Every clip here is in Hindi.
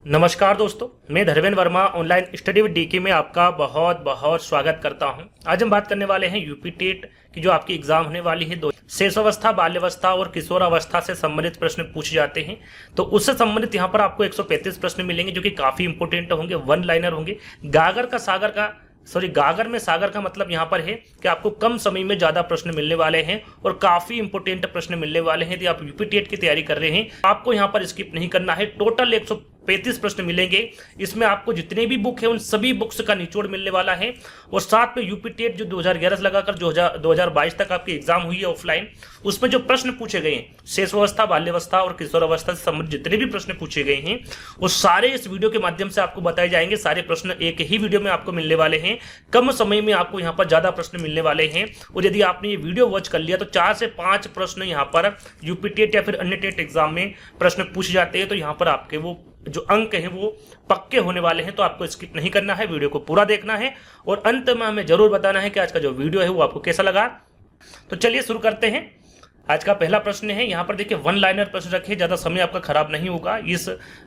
नमस्कार दोस्तों, मैं Dharmendra Verma online study with DK में आपका बहुत बहुत स्वागत करता हूं। आज हम बात करने वाले हैं यूपी टेट की जो आपकी एग्जाम होने वाली है। शेषावस्था, बाल्यावस्था और किशोरावस्था से संबंधित प्रश्न पूछे जाते हैं। तो उससे संबंधित यहाँ पर आपको 135 प्रश्न मिलेंगे जो कि काफी इंपोर्टेंट होंगे, वन लाइनर होंगे। गागर में सागर का मतलब यहाँ पर है कि आपको कम समय में ज्यादा प्रश्न मिलने वाले हैं और काफी इंपोर्टेंट प्रश्न मिलने वाले हैं। यदि आप यूपी टेट की तैयारी कर रहे हैं आपको यहाँ पर स्किप नहीं करना है। टोटल 135 प्रश्न मिलेंगे। इसमें आपको जितने भी बुक है उन सभी बुक्स का निचोड़ मिलने वाला है। और साथ में यूपी टेट जो 2011 से लगाकर 2022 तक आपकी एग्जाम हुई है ऑफलाइन, उसमें जो प्रश्न पूछे गए हैं शेषावस्था, बाल्यावस्था और किशोरावस्था से संबंधित जितने भी प्रश्न पूछे गए हैं वो सारे इस वीडियो के माध्यम से आपको बताए जाएंगे। सारे प्रश्न एक ही वीडियो में आपको मिलने वाले हैं। कम समय में आपको यहाँ पर ज्यादा प्रश्न मिलने वाले हैं। और यदि आपने ये वीडियो वॉच कर लिया तो 4 से 5 प्रश्न यहाँ पर यूपी टेट या फिर अन्य टेट एग्जाम में प्रश्न पूछे जाते हैं। तो यहाँ पर आपके वो जो अंक हैं वो पक्के होने वाले हैं। तो आपको स्किप नहीं करना है, वीडियो को पूरा देखना है और अंत में हमें जरूर बताना है कि आज का जो वीडियो है वो आपको कैसा लगा। तो चलिए शुरू करते हैं। आज का पहला प्रश्न है, यहाँ पर देखिए वन लाइनर प्रश्न रखिए, ज्यादा समय आपका खराब नहीं होगा। इस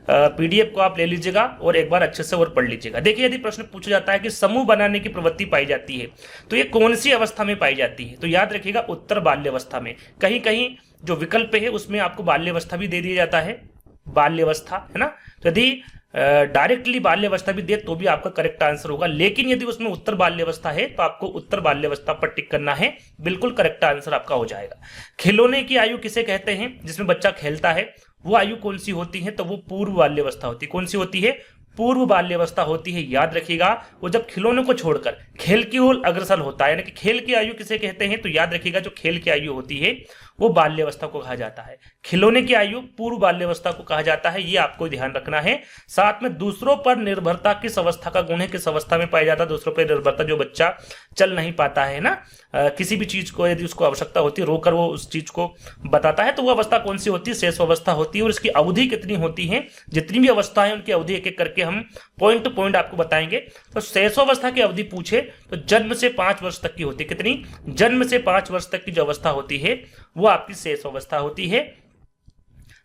पीडीएफ को आप ले लीजिएगा और एक बार अच्छे से और पढ़ लीजिएगा। देखिए, यदि प्रश्न पूछा जाता है कि समूह बनाने की प्रवृत्ति पाई जाती है तो ये कौन सी अवस्था में पाई जाती है, तो याद रखिएगा उत्तर बाल्यावस्था में। कहीं कहीं जो विकल्प है उसमें आपको बाल्यावस्था भी दे दिया जाता है, बाल्यावस्था है ना। तो यदि डायरेक्टली बाल्यावस्था भी दे तो भी आपका करेक्ट आंसर होगा, लेकिन यदि उसमें उत्तर बाल्यावस्था है तो आपको उत्तर बाल्यावस्था पर टिक करना है, बिल्कुल करेक्ट आंसर आपका हो जाएगा। खिलौने की आयु किसे कहते हैं, जिसमें बच्चा खेलता है, वो आयु कौन सी होती है, तो वो पूर्व बाल्यावस्था होती है। कौन सी होती है, पूर्व बाल्यावस्था होती है। याद रखिएगा, वो जब खिलौनों को छोड़कर खेल की ओर अग्रसर होता है, यानी कि खेल की आयु किसे कहते हैं, तो याद रखिएगा जो खेल की आयु होती है वो बाल्यावस्था को कहा जाता है। खिलौने की आयु पूर्व बाल्यावस्था को कहा जाता है, ये आपको ध्यान रखना है। साथ में दूसरों पर निर्भरता किस अवस्था का गुण है, किस अवस्था में पाया जाता है दूसरों पर निर्भरता, जो बच्चा चल नहीं पाता है ना, किसी भी चीज को यदि उसको आवश्यकता होती है रोकर वो उस चीज को बताता है, तो वो अवस्था कौन सी होती है, शेष अवस्था होती है। और इसकी अवधि कितनी होती है, जितनी भी अवस्था है उनकी अवधि एक एक करके हम पॉइंट टू पॉइंट आपको बताएंगे। तो शेषावस्था की अवधि पूछे तो जन्म से 5 वर्ष तक की होती है। कितनी, जन्म से 5 वर्ष तक की जो अवस्था होती है वो आपकी शेषावस्था होती है।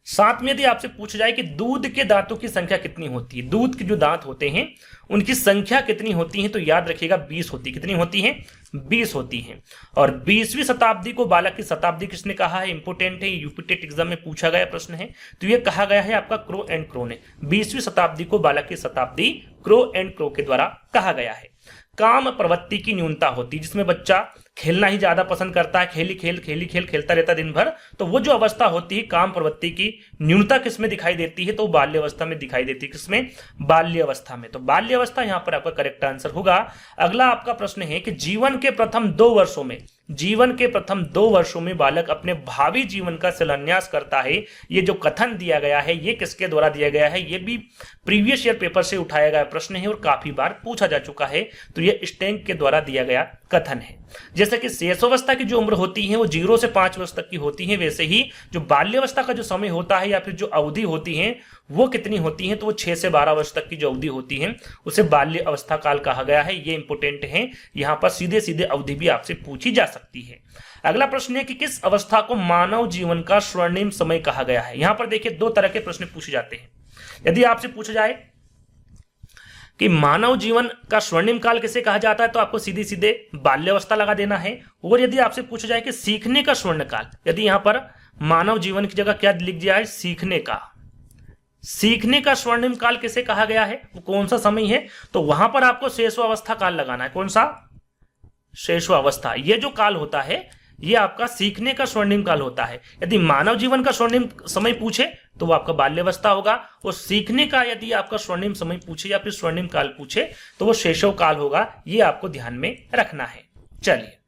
साथ में यदि आपसे पूछा जाए कि दूध के दांतों की संख्या कितनी होती है, दूध के जो दांत होते हैं उनकी संख्या कितनी होती है, तो याद रखिएगा 20 होती है। कितनी होती है, 20 होती है। और 20वीं शताब्दी को बालक की शताब्दी किसने कहा है, इंपोर्टेंट है, यूपी टेट एग्जाम में पूछा गया प्रश्न है। तो ये कहा गया है आपका क्रो एंड क्रो ने, 20वीं शताब्दी को बालक की शताब्दी क्रो एंड क्रो के द्वारा कहा गया है। काम प्रवृत्ति की न्यूनता होती है, जिसमें बच्चा खेलना ही ज्यादा पसंद करता है, खेली खेल खेलता रहता दिन भर, तो वो जो अवस्था होती है काम प्रवृत्ति की न्यूनता किसमें दिखाई देती है, तो बाल्यावस्था में दिखाई देती है। किसमें, बाल्यावस्था में। तो बाल्यावस्था यहां पर आपका करेक्ट आंसर होगा। अगला आपका प्रश्न है कि जीवन के प्रथम 2 वर्षों में बालक अपने भावी जीवन का शिलान्यास करता है। ये जो कथन दिया गया है ये किसके द्वारा दिया गया है, ये भी प्रीवियस ईयर पेपर से उठाया गया प्रश्न है और काफी बार पूछा जा चुका है। तो ये स्टैंक के द्वारा दिया गया कथन है। जैसे कि शेषावस्था की जो उम्र होती है वो 0 से 5 वर्ष तक की होती है, वैसे ही जो बाल्यावस्था का जो समय होता है या फिर जो अवधि होती है वो कितनी होती है, तो वो 6 से 12 वर्ष तक की जो अवधि होती है उसे बाल्य अवस्था काल कहा गया है। ये इंपोर्टेंट है, यहाँ पर सीधे सीधे अवधि भी आपसे पूछी जा सकती है। अगला प्रश्न है कि किस अवस्था को मानव जीवन का स्वर्णिम समय कहा गया है। यहां पर देखिए 2 तरह के प्रश्न पूछे जाते हैं। यदि आपसे पूछा जाए कि मानव जीवन का स्वर्णिम काल किसे कहा जाता है, तो आपको सीधे सीधे बाल्यावस्था लगा देना है। और यदि आपसे पूछा जाए कि सीखने का स्वर्ण काल, यदि यहां पर मानव जीवन की जगह क्या लिख दिया है, सीखने का स्वर्णिम काल किसे कहा गया है, वो कौन सा समय है, तो वहां पर आपको शेषावस्था काल लगाना है। कौन सा, शेषावस्था। ये जो काल होता है ये आपका सीखने का स्वर्णिम काल होता है। यदि मानव जीवन का स्वर्णिम समय पूछे तो वो आपका बाल्यावस्था होगा, और सीखने का यदि आपका स्वर्णिम समय पूछे या फिर स्वर्णिम काल पूछे तो वो शेषव काल होगा। ये आपको ध्यान में रखना है। चलिए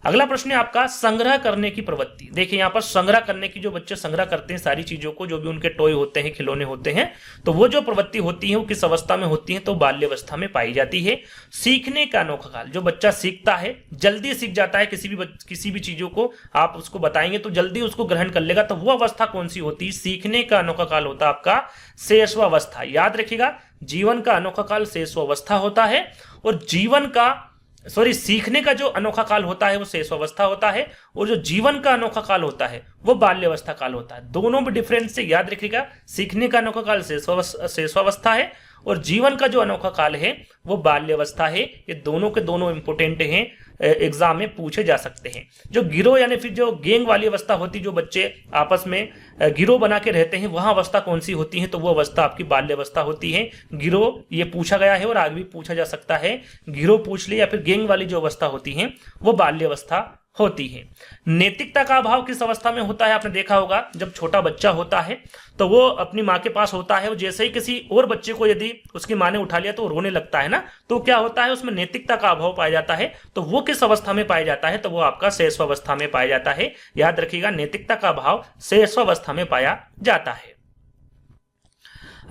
अगला प्रश्न है आपका संग्रह करने की प्रवृत्ति। देखिए यहाँ पर संग्रह करने की, जो बच्चे संग्रह करते हैं सारी चीजों को, जो भी उनके टॉय होते हैं, खिलौने होते हैं, तो वो जो प्रवृत्ति होती है वो किस अवस्था में होती है, तो बाल्यावस्था में पाई जाती है। सीखने का अनोखा काल, जो बच्चा सीखता है, जल्दी सीख जाता है, किसी भी चीजों को आप उसको बताएंगे तो जल्दी उसको ग्रहण कर लेगा, तो वो अवस्था कौन सी होती है, सीखने का अनोखा काल होता है आपका शेषावस्था। याद रखिएगा जीवन का अनोखा काल शेषावस्था होता है और जीवन का सॉरी, सीखने का जो अनोखा काल होता है वो शैशवावस्था होता है, और जो जीवन का अनोखा काल होता है वो बाल्यावस्था काल होता है। दोनों में डिफरेंस से याद रखिएगा, सीखने का अनोखा काल शैशवावस्था है और जीवन का जो अनोखा काल है वो बाल्यावस्था है। ये दोनों के दोनों इंपोर्टेंट हैं, एग्जाम में पूछे जा सकते हैं। जो गिरोह यानी फिर जो गैंग वाली अवस्था होती, जो बच्चे आपस में गिरोह बना के रहते हैं, वहां अवस्था कौन सी होती है, तो वो अवस्था आपकी बाल्यावस्था होती है। गिरोह ये पूछा गया है और आगे भी पूछा जा सकता है, गिरोह पूछ ले या फिर गैंग वाली जो अवस्था होती है वो बाल्यावस्था होती है। नैतिकता का अभाव किस अवस्था में होता है, आपने देखा होगा जब छोटा बच्चा होता है तो वो अपनी माँ के पास होता है, और जैसे ही किसी और बच्चे को यदि उसकी माँ ने उठा लिया तो वो रोने लगता है ना, तो क्या होता है, उसमें नैतिकता का अभाव पाया जाता है। तो वो किस अवस्था में पाया जाता है, तो वो आपका शैशवावस्था में पाया जाता है। याद रखिएगा, नैतिकता का अभाव शैशवावस्था में पाया जाता है।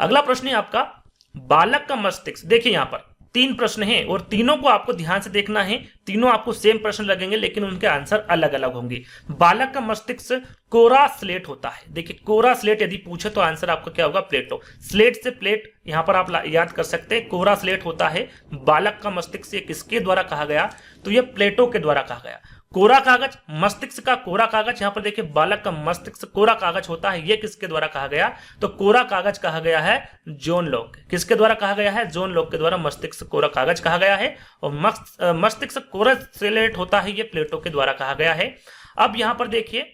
अगला प्रश्न है आपका बालक का मस्तिष्क। देखिए यहाँ पर 3 प्रश्न हैं और तीनों को आपको ध्यान से देखना है। तीनों आपको सेम प्रश्न लगेंगे लेकिन उनके आंसर अलग अलग होंगे। बालक का मस्तिष्क कोरा स्लेट होता है। देखिए कोरा स्लेट यदि पूछे तो आंसर आपका क्या होगा, प्लेटो। स्लेट से प्लेट यहां पर आप याद कर सकते हैं, कोरा स्लेट होता है। बालक का मस्तिष्क किसके द्वारा कहा गया, तो ये प्लेटो के द्वारा कहा गया। कोरा कागज, मस्तिष्क का कोरा कागज, यहां पर देखिए बालक का मस्तिष्क कोरा कागज होता है, ये किसके द्वारा कहा गया, तो कोरा कागज कहा गया है जॉन लॉक। किसके द्वारा कहा गया है, जॉन लॉक के द्वारा मस्तिष्क कोरा कागज कहा गया है। और मस्तिष्क कोरा स्लेट होता है, ये प्लेटो के द्वारा कहा गया है। अब यहां पर देखिए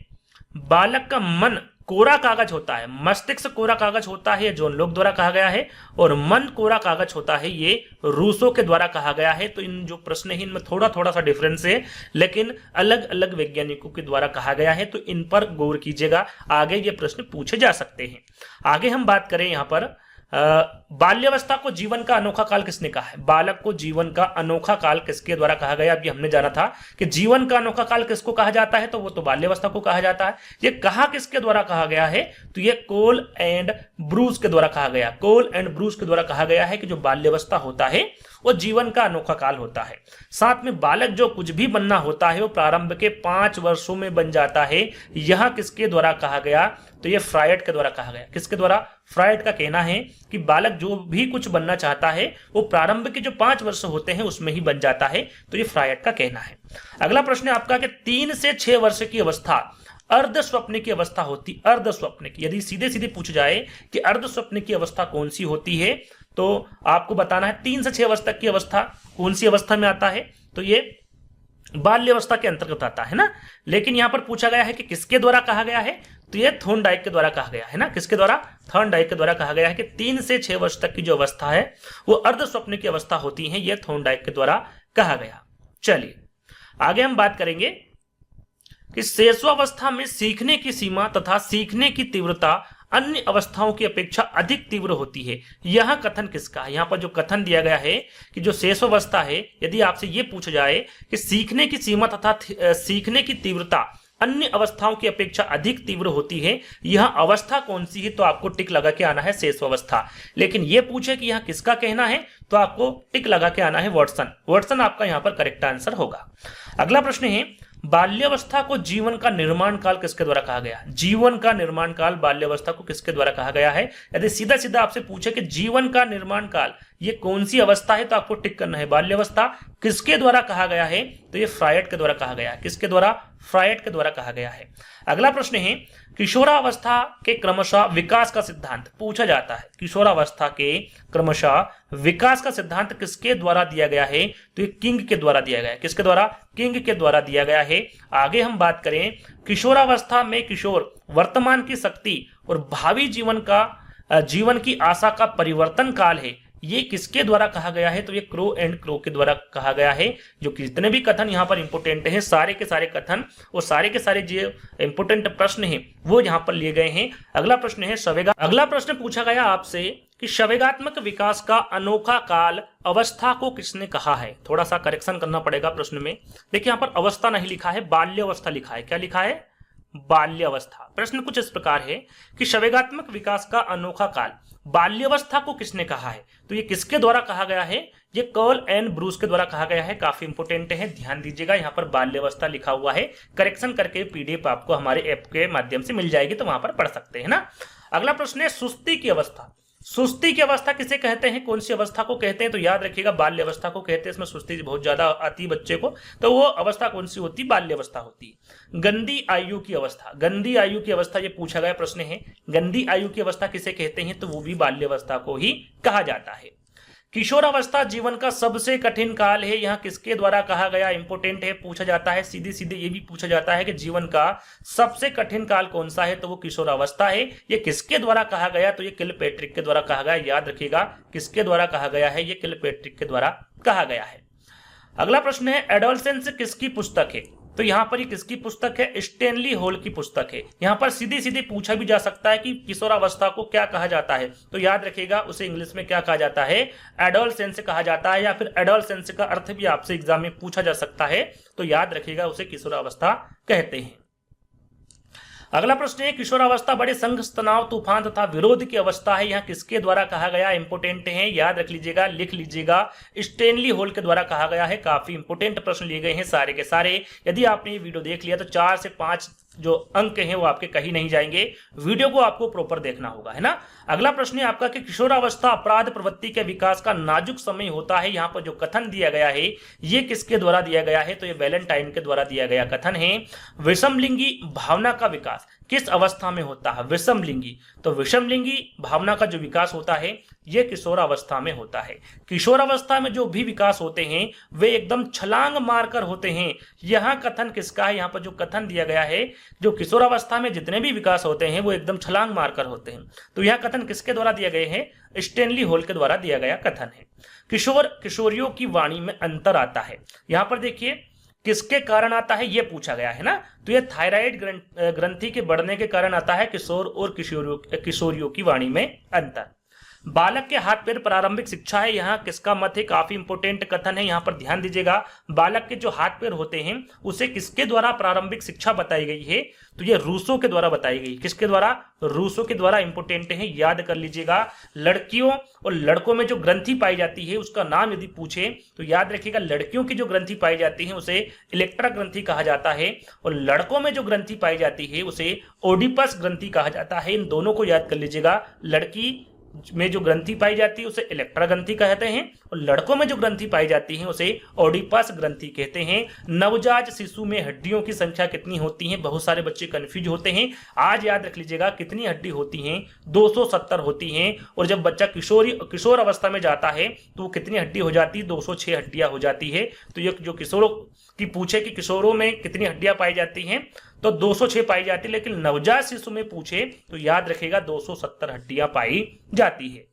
बालक का मन कोरा कागज होता है, मस्तिष्क कोरा कागज होता है, जॉन लॉक द्वारा कहा गया है। और मन कोरा कागज होता है, ये रूसो के द्वारा कहा गया है। तो इन जो प्रश्न है इनमें थोड़ा थोड़ा सा डिफरेंस है, लेकिन अलग अलग वैज्ञानिकों के द्वारा कहा गया है, तो इन पर गौर कीजिएगा, आगे ये प्रश्न पूछे जा सकते हैं। आगे हम बात करें यहाँ पर बाल्यावस्था को जीवन का अनोखा काल किसने कहा है, बालक को जीवन का अनोखा काल किसके द्वारा कहा गया। अभी हमने जाना था कि जीवन का अनोखा काल किसको कहा जाता है, तो वो तो बाल्यावस्था को कहा जाता है। ये कहा किसके द्वारा कहा गया है, तो ये कोल एंड ब्रूस के द्वारा कहा गया। कोल एंड ब्रूस के द्वारा कहा गया है कि जो बाल्यावस्था होता है वो जीवन का अनोखा काल होता है। साथ में बालक जो कुछ भी बनना होता है वो प्रारंभ के 5 वर्षों में बन जाता है। यह किसके द्वारा कहा गया, तो ये फ्रायड के द्वारा कहा गया। किसके द्वारा, फ्रायड का कहना है कि बालक जो भी कुछ बनना चाहता है वो प्रारंभ के जो 5 वर्ष होते हैं उसमें ही बन जाता है। तो ये फ्रायड का कहना है। अगला प्रश्न है आपका कि 3 से 6 वर्ष की अवस्था अर्ध स्वप्न की अवस्था होती। अर्ध स्वप्न की, यदि सीधे सीधे पूछ जाए कि अर्ध स्वप्न की अवस्था कौन सी होती है, तो आपको बताना है 3 से 6 वर्ष तक की अवस्था कौन सी अवस्था में आता है, तो ये बाल्यावस्था के अंतर्गत आता है ना। लेकिन यहां पर पूछा गया है कि किसके द्वारा कहा गया है, तो ये थॉर्नडाइक के द्वारा कहा गया है ना। किसके द्वारा, थॉर्नडाइक के द्वारा कहा गया है कि 3 से 6 वर्ष तक की जो अवस्था है वो अर्ध स्वप्न की अवस्था होती है, ये थॉर्नडाइक के द्वारा कहा गया। चलिए आगे हम बात करेंगे कि शैशवावस्था में सीखने की सीमा तथा सीखने की तीव्रता अन्य अवस्थाओं की अपेक्षा अधिक तीव्र होती है। यह कथन किसका है, यहां पर जो कथन दिया गया है कि जो शैशवावस्था है, यदि आपसे यह पूछा जाए कि सीखने की सीमा तथा सीखने की तीव्रता अन्य अवस्थाओं की अपेक्षा अधिक तीव्र होती है, यह अवस्था कौन सी है, तो आपको टिक लगा के आना है शैशवावस्था। लेकिन यह पूछे कि यह किसका कहना है, तो आपको टिक लगा के आना है वाटसन। वाटसन आपका यहां पर करेक्ट आंसर होगा। अगला प्रश्न है बाल्यावस्था को जीवन का निर्माण काल किसके द्वारा कहा गया। जीवन का निर्माण काल बाल्यावस्था को किसके द्वारा कहा गया है। यदि सीधा सीधा आपसे पूछे कि जीवन का निर्माण काल ये कौन सी अवस्था है, तो आपको टिक करना है बाल्यावस्था। किसके द्वारा कहा गया है, तो ये फ्रायड के द्वारा कहा गया है। किसके द्वारा, फ्रायड के द्वारा कहा गया है। अगला प्रश्न है किशोरावस्था के क्रमशः विकास का सिद्धांत पूछा जाता है। किशोरावस्था के क्रमशः विकास का सिद्धांत किसके द्वारा दिया गया है, तो ये किंग के द्वारा दिया गया है। किसके द्वारा, किंग के द्वारा दिया गया है। आगे हम बात करें किशोरावस्था में किशोर वर्तमान की शक्ति और भावी जीवन की आशा का परिवर्तन काल है, ये किसके द्वारा कहा गया है, तो ये क्रो एंड क्रो के द्वारा कहा गया है। जो कितने भी कथन यहाँ पर इंपोर्टेंट हैं, सारे के सारे कथन और सारे के सारे जो इंपोर्टेंट प्रश्न हैं वो यहाँ पर लिए गए हैं। अगला प्रश्न है अगला प्रश्न पूछा गया आपसे कि संवेगात्मक विकास का अनोखा काल अवस्था को किसने कहा है। थोड़ा सा करेक्शन करना पड़ेगा प्रश्न में। देखिए यहाँ पर अवस्था नहीं लिखा है, बाल्यावस्था लिखा है। क्या लिखा है, बाल्यावस्था। प्रश्न कुछ इस प्रकार है कि संवेगात्मक विकास का अनोखा काल बाल्यावस्था को किसने कहा है, तो ये किसके द्वारा कहा गया है, ये कर्ल एंड ब्रूस के द्वारा कहा गया है। काफी इंपोर्टेंट है, ध्यान दीजिएगा। यहाँ पर बाल्यावस्था लिखा हुआ है, करेक्शन करके पीडीएफ आपको हमारे ऐप के माध्यम से मिल जाएगी, तो वहां पर पढ़ सकते हैं ना। अगला प्रश्न है सुस्ती की अवस्था। सुस्ती की अवस्था किसे कहते हैं, कौन सी अवस्था को कहते हैं, तो याद रखिएगा बाल्य अवस्था को कहते हैं। इसमें सुस्ती बहुत ज्यादा आती है बच्चे को, तो वो अवस्था कौन सी होती है, बाल्य अवस्था होती है। गंदी आयु की अवस्था, गंदी आयु की अवस्था ये पूछा गया प्रश्न है, गंदी आयु की अवस्था किसे कहते हैं, तो वो भी बाल्य अवस्था को ही कहा जाता है। किशोरावस्था जीवन का सबसे कठिन काल है, यहां किसके द्वारा कहा गया, इंपोर्टेंट है, पूछा जाता है सीधे सीधे ये भी पूछा जाता है कि जीवन का सबसे कठिन काल कौन सा है, तो वो किशोरावस्था है। ये किसके द्वारा कहा गया, तो ये किलपैट्रिक के द्वारा कहा गया। याद रखिएगा किसके द्वारा कहा गया है, ये किलपैट्रिक के द्वारा कहा गया है। अगला प्रश्न है एडोलसेंस किसकी पुस्तक है, तो यहां पर ये किसकी पुस्तक है, स्टेनली हॉल की पुस्तक है। यहां पर सीधे सीधे पूछा भी जा सकता है कि किशोरावस्था को क्या कहा जाता है, तो याद रखिएगा उसे इंग्लिश में क्या कहा जाता है, एडोलसेंस कहा जाता है, या फिर एडोलसेंस का अर्थ भी आपसे एग्जाम में पूछा जा सकता है, तो याद रखिएगा उसे किशोरावस्था कहते हैं। अगला प्रश्न है किशोरावस्था बड़े संघर्ष, तनाव, तूफान तथा विरोध की अवस्था है, यहां किसके द्वारा कहा गया, इंपोर्टेंट है, याद रख लीजिएगा, लिख लीजिएगा, स्टेनली हॉल के द्वारा कहा गया है। काफी इंपोर्टेंट प्रश्न लिए गए हैं सारे के सारे। यदि आपने ये वीडियो देख लिया तो 4 से 5 जो अंक हैं वो आपके कहीं नहीं जाएंगे, वीडियो को आपको प्रॉपर देखना होगा, है ना। अगला प्रश्न है आपका कि किशोरावस्था अपराध प्रवृत्ति के विकास का नाजुक समय होता है, यहां पर जो कथन दिया गया है ये किसके द्वारा दिया गया है, तो ये वैलेंटाइन के द्वारा दिया गया कथन है। विषमलिंगी भावना का विकास किस अवस्था में होता है, विषमलिंगी, तो विषमलिंगी भावना का जो विकास होता है ये किशोरावस्था में होता है। किशोरावस्था में जो भी विकास होते हैं वे एकदम छलांग मारकर होते हैं। यहां कथन किसका है, यहां पर जो कथन दिया गया है, जो किशोरावस्था में जितने भी विकास होते हैं वो एकदम छलांग मारकर होते हैं, तो यह कथन किसके द्वारा दिया गए हैं, स्टेनली हॉल के द्वारा दिया गया कथन है। किशोर किशोरियों की वाणी में अंतर आता है, यहां पर देखिए किसके कारण आता है ये पूछा गया है ना, तो ये थायराइड ग्रंथि के बढ़ने के कारण आता है किशोर और किशोरियों की वाणी में अंतर। बालक के हाथ पैर प्रारंभिक शिक्षा है, यहाँ किसका मत है, काफी इंपोर्टेंट कथन है, यहाँ पर ध्यान दीजिएगा। बालक के जो हाथ पैर होते हैं उसे किसके द्वारा प्रारंभिक शिक्षा बताई गई है, तो ये रूसो के द्वारा बताई गई। किसके द्वारा, रूसो के द्वारा, इंपोर्टेंट है, याद कर लीजिएगा। लड़कियों और लड़कों में जो ग्रंथि पाई जाती है उसका नाम यदि पूछे तो याद रखिएगा, लड़कियों की जो ग्रंथि पाई जाती है उसे इलेक्ट्रा ग्रंथि कहा जाता है, और लड़कों में जो ग्रंथि पाई जाती है उसे ओडिपस ग्रंथि कहा जाता है। इन दोनों को याद कर लीजिएगा, लड़की में जो ग्रंथि पाई जाती है उसे इलेक्ट्रा ग्रंथि कहते हैं, और लड़कों में जो ग्रंथि पाई जाती है उसे ओडिपस ग्रंथि कहते हैं। नवजात शिशु में हड्डियों की संख्या कितनी होती है, बहुत सारे बच्चे कंफ्यूज होते हैं, आज याद रख लीजिएगा कितनी हड्डी होती हैं, 270 होती हैं। और जब बच्चा किशोर अवस्था में जाता है तो वो कितनी हड्डी हो जाती है, 206 हड्डियां हो जाती है। तो ये जो किशोरों की पूछे कि किशोरों में कितनी हड्डियां पाई जाती हैं, तो 206 पाई जाती है, लेकिन नवजात शिशु में पूछे तो याद रखेगा 270 हड्डियां पाई जाती है।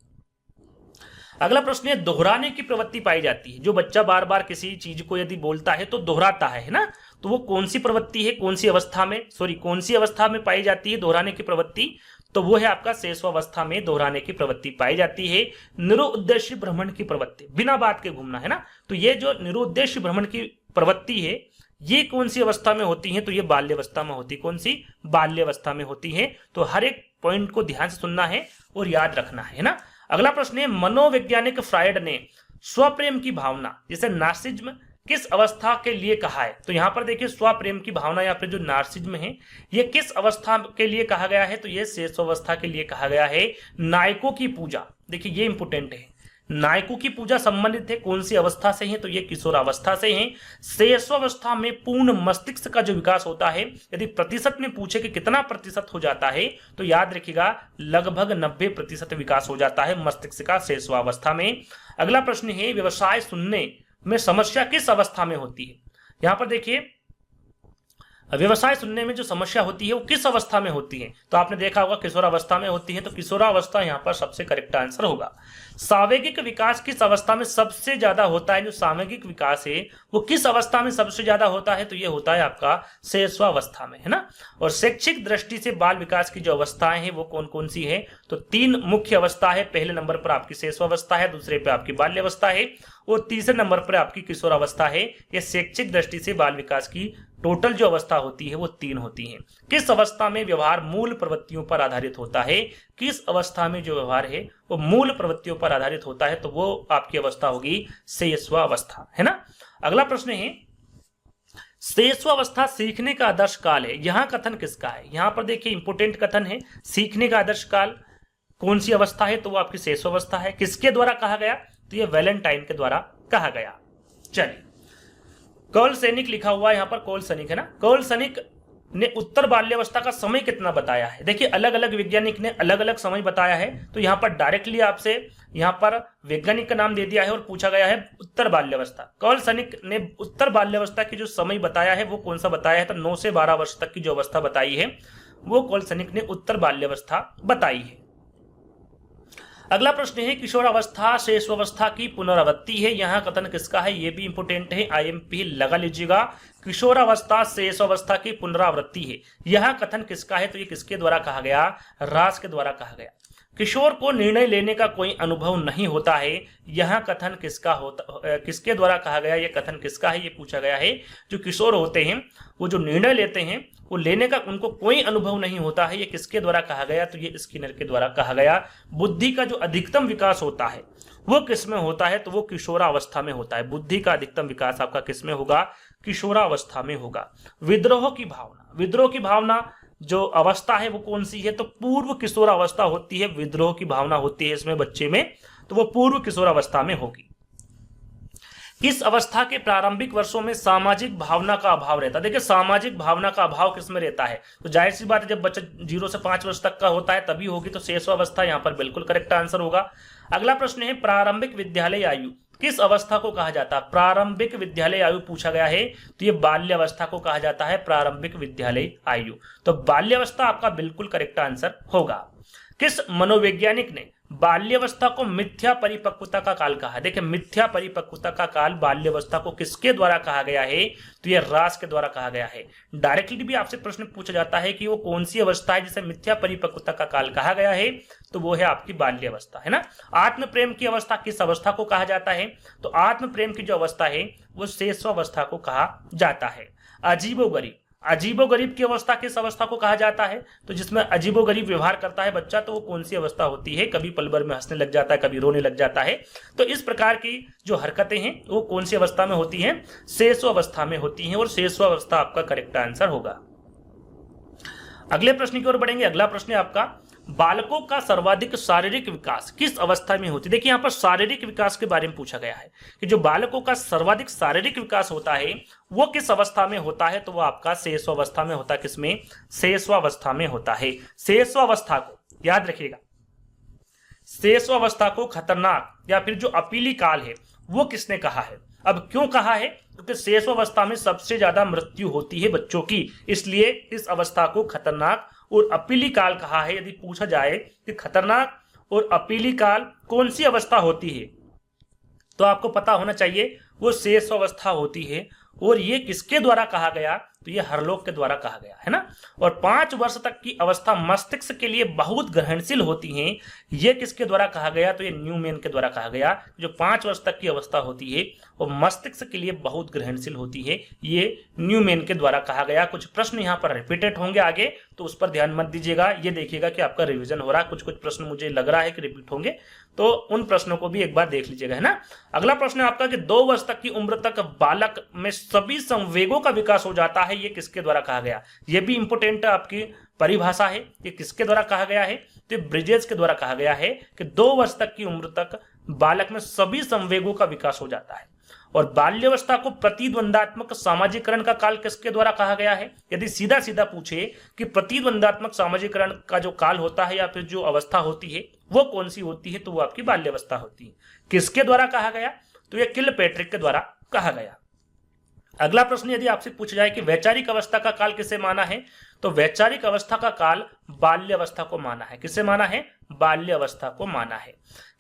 अगला प्रश्न है दोहराने की प्रवृत्ति पाई जाती है, जो बच्चा बार बार किसी चीज को यदि बोलता है तो दोहराता है ना, तो वो कौन सी प्रवृत्ति है, कौन सी अवस्था में पाई जाती है दोहराने की प्रवृत्ति, तो वो है आपका शेषवावस्था में दोहराने की प्रवृत्ति पाई जाती है। निरुद्देश्य भ्रमण की प्रवृत्ति, बिना बात के घूमना, है ना, तो ये जो निरुद्देश्य भ्रमण की प्रवृत्ति है ये कौन सी अवस्था में होती है, तो ये बाल्यावस्था में होती है। कौन सी, बाल्यावस्था में होती है। तो हर एक पॉइंट को ध्यान से सुनना है और याद रखना है ना। अगला प्रश्न है मनोवैज्ञानिक फ्रायड ने स्वप्रेम की भावना जैसे नार्सिज्म किस अवस्था के लिए कहा है, तो यहां पर देखिए स्वप्रेम की भावना या फिर जो नार्सिज्म है ये किस अवस्था के लिए कहा गया है, तो ये शेषावस्था के लिए कहा गया है। नायकों की पूजा, देखिए ये इंपोर्टेंट है, नायकों की पूजा संबंधित है कौन सी अवस्था से है, तो ये किशोरावस्था से है। शेषावस्था में पूर्ण मस्तिष्क का जो विकास होता है, यदि प्रतिशत में पूछे कि कितना प्रतिशत हो जाता है, तो याद रखिएगा लगभग 90% विकास हो जाता है मस्तिष्क का शेषावस्था में। अगला प्रश्न है व्यवसाय सुनने में समस्या किस अवस्था में होती है, यहां पर देखिए व्यवसाय सुनने में जो समस्या होती है वो किस अवस्था में होती है, तो आपने देखा होगा किशोरावस्था में होती है, तो किशोरावस्था यहां पर सबसे करेक्ट आंसर होगा। सावेगिक विकास किस अवस्था में सबसे ज्यादा होता है, जो सावेगिक विकास है वो किस अवस्था में सबसे ज्यादा होता है, तो ये होता है आपका शेषावस्था में, है ना। और शैक्षिक दृष्टि से बाल विकास की जो अवस्थाएं हैं वो कौन कौन सी है, तो 3 मुख्य अवस्था है। पहले नंबर पर आपकी शेषावस्था है, दूसरे पे आपकी बाल्यावस्था है, और तीसरे नंबर पर आपकी किशोरावस्था है। ये शैक्षिक दृष्टि से बाल विकास की टोटल जो अवस्था होती है वो 3 होती है। किस अवस्था में व्यवहार मूल प्रवृत्तियों पर आधारित होता है, किस अवस्था में जो व्यवहार है वो मूल प्रवृत्तियों पर आधारित होता है, तो वो आपकी अवस्था होगी शेषावस्था, है ना। अगला प्रश्न है शेषावस्था सीखने का आदर्श काल है, यहां कथन किसका है, यहां पर देखिए इंपोर्टेंट कथन है सीखने का आदर्श काल कौन सी अवस्था है, तो वो आपकी शेषावस्था है। किसके द्वारा कहा गया, तो ये वैलेंटाइन के द्वारा कहा गया। चलिए, कर्ल सैनिक लिखा हुआ है यहाँ पर, कर्ल सैनिक है ना, कर्ल सैनिक ने उत्तर बाल्यावस्था का समय कितना बताया है। देखिए अलग अलग वैज्ञानिक ने अलग अलग समय बताया है, तो यहाँ पर डायरेक्टली आपसे यहाँ पर वैज्ञानिक का नाम दे दिया है और पूछा गया है उत्तर बाल्यावस्था। कर्ल सैनिक ने उत्तर बाल्यावस्था की जो समय बताया है वो कौन सा बताया है, तो 9 से 12 वर्ष तक की जो अवस्था बताई है वो कर्ल सैनिक ने उत्तर बाल्यावस्था बताई है। अगला प्रश्न है, किशोरावस्था शेषावस्था की पुनरावृत्ति है, यहाँ कथन किसका है, ये भी इंपोर्टेंट है, आईएमपी लगा लीजिएगा। किशोरावस्था शेषावस्था की पुनरावृत्ति है, यह कथन किसका है, तो ये किसके द्वारा कहा गया, रास के द्वारा कहा गया। किशोर को निर्णय लेने का कोई अनुभव नहीं होता है, यह कथन किसका होता, किसके द्वारा कहा गया, ये कथन किसका है, ये पूछा गया है। जो किशोर होते हैं वो जो निर्णय लेते हैं वो लेने का उनको कोई अनुभव नहीं होता है, ये किसके द्वारा कहा गया, तो ये स्किनर के द्वारा कहा गया। बुद्धि का जो अधिकतम विकास होता है वो किस में होता है, तो वो किशोरावस्था में होता है। बुद्धि का अधिकतम विकास आपका किस में होगा, किशोरावस्था में होगा। विद्रोह की भावना, विद्रोह की भावना जो अवस्था है वो कौन सी है, तो पूर्व किशोरावस्था होती है। विद्रोह की भावना होती है इसमें बच्चे में, तो वो पूर्व किशोरावस्था में होगी। किस अवस्था के प्रारंभिक वर्षों में सामाजिक भावना का अभाव रहता है। देखिए सामाजिक भावना का अभाव किसमें रहता है, तो जाहिर सी बात है जब बच्चा 0 से 5 वर्ष तक का होता है तभी होगी, तो शेषावस्था यहाँ पर बिल्कुल करेक्ट आंसर होगा। अगला प्रश्न है, प्रारंभिक विद्यालय आयु किस अवस्था को कहा जाता है। प्रारंभिक विद्यालय आयु पूछा गया है, तो ये बाल्यावस्था को कहा जाता है, प्रारंभिक विद्यालय आयु। तो बाल्यावस्था आपका बिल्कुल करेक्ट आंसर होगा। किस मनोवैज्ञानिक ने बाल्यावस्था को मिथ्या परिपक्वता का काल कहा है। देखिए मिथ्या परिपक्वता का काल बाल्यावस्था को किसके द्वारा कहा गया है, तो ये रास के द्वारा कहा गया है। डायरेक्टली भी आपसे प्रश्न पूछा जाता है कि वो कौन सी अवस्था है जिसे मिथ्या परिपक्वता का काल कहा गया है, तो वो है आपकी बाल्यावस्था, है ना। आत्म प्रेम की अवस्था किस अवस्था को कहा जाता है, तो आत्म प्रेम की जो अवस्था है वो शेषावस्था को कहा जाता है। अजीबोगरीब, अजीबोगरीब की अवस्था किस अवस्था को कहा जाता है, तो जिसमें अजीबोगरीब व्यवहार करता है बच्चा, तो वो कौन सी अवस्था होती है, कभी पल भर में हंसने लग जाता है, कभी रोने लग जाता है। तो इस प्रकार की जो हरकतें हैं वो कौन सी अवस्था में होती हैं, शेषावस्था में होती हैं, और शेषावस्था आपका करेक्ट आंसर होगा। अगले प्रश्न की ओर बढ़ेंगे। अगला प्रश्न है आपका, बालकों का सर्वाधिक शारीरिक विकास किस अवस्था में होती है। देखिए यहाँ पर शारीरिक विकास के बारे में पूछा गया है कि जो बालकों का सर्वाधिक शारीरिक विकास होता है वो किस अवस्था में होता है, तो वो आपका शेषावस्था में होता है। किसमें, शेषावस्था में होता है। शेषावस्था को याद रखिएगा, शेषावस्था को खतरनाक या फिर जो अपीली काल है वो किसने कहा है। अब क्यों कहा है, क्योंकि शेषावस्था में सबसे ज्यादा मृत्यु होती है बच्चों की, इसलिए इस अवस्था को खतरनाक और अपीली काल कहा है। यदि पूछा जाए कि खतरनाक और अपीली काल कौन सी अवस्था होती है, तो आपको पता होना चाहिए वो शेषावस्था होती है। और ये किसके द्वारा कहा गया, तो ये हरलोक के द्वारा कहा गया, है ना। और 5 वर्ष तक की अवस्था मस्तिष्क के लिए बहुत ग्रहणशील होती हैं, ये किसके द्वारा कहा गया, तो ये न्यूमैन के द्वारा कहा गया। जो 5 वर्ष तक की अवस्था होती है वो मस्तिष्क के लिए बहुत ग्रहणशील होती है, ये न्यूमैन के द्वारा कहा गया। कुछ प्रश्न यहाँ पर रिपीटेड होंगे आगे, तो उस पर ध्यान मत दीजिएगा। ये देखिएगा कि आपका रिविजन हो रहा है, कुछ कुछ प्रश्न मुझे लग रहा है कि रिपीट होंगे, तो उन प्रश्नों को भी एक बार देख लीजिएगा, है ना। अगला प्रश्न है आपका कि 2 वर्ष तक की उम्र तक बालक में सभी संवेगों का विकास हो जाता है, ये किसके द्वारा कहा गया। ये भी इंपोर्टेंट आपकी परिभाषा है, ये किसके द्वारा कहा गया है, तो ब्रिजेस के द्वारा कहा गया है कि 2 वर्ष तक की उम्र तक बालक में सभी संवेगों का विकास हो जाता है। और बाल्यावस्था को प्रतिद्वंदात्मक सामाजिकरण का काल किसके द्वारा कहा गया है। यदि सीधा सीधा पूछे कि प्रतिद्वंदात्मक सामाजिकरण का जो काल होता है या फिर जो अवस्था होती है वो कौन सी होती है, तो वो आपकी बाल्यावस्था होती है। किसके द्वारा कहा गया, तो ये किलपैट्रिक के द्वारा कहा गया। अगला प्रश्न यदि आपसे पूछा जाए कि वैचारिक अवस्था का काल किसे माना है, तो वैचारिक अवस्था का काल बाल्यावस्था को माना है। किसे माना है, बाल्यावस्था को माना है।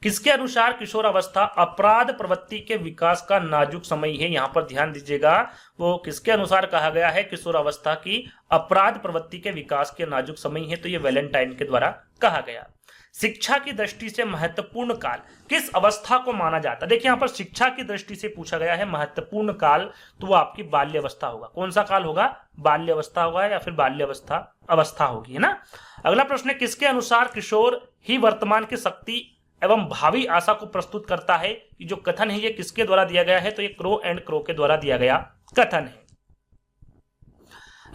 किसके अनुसार किशोरावस्था अपराध प्रवृत्ति के विकास का नाजुक समय है, यहां पर ध्यान दीजिएगा। वो किसके अनुसार कहा गया है, किशोरावस्था की अपराध प्रवृत्ति के विकास के नाजुक समय है, तो ये वैलेंटाइन के द्वारा कहा गया। शिक्षा की दृष्टि से महत्वपूर्ण काल किस अवस्था को माना जाता है। देखिए यहाँ पर शिक्षा की दृष्टि से पूछा गया है महत्वपूर्ण काल, तो वो आपकी बाल्यावस्था होगा। कौन सा काल होगा, बाल्यावस्था होगा या फिर बाल्यावस्था अवस्था होगी, है ना। अगला प्रश्न है, किसके अनुसार किशोर ही वर्तमान की शक्ति एवं भावी आशा को प्रस्तुत करता है। ये जो कथन है ये किसके द्वारा दिया गया है, तो ये क्रो एंड क्रो के द्वारा दिया गया कथन है।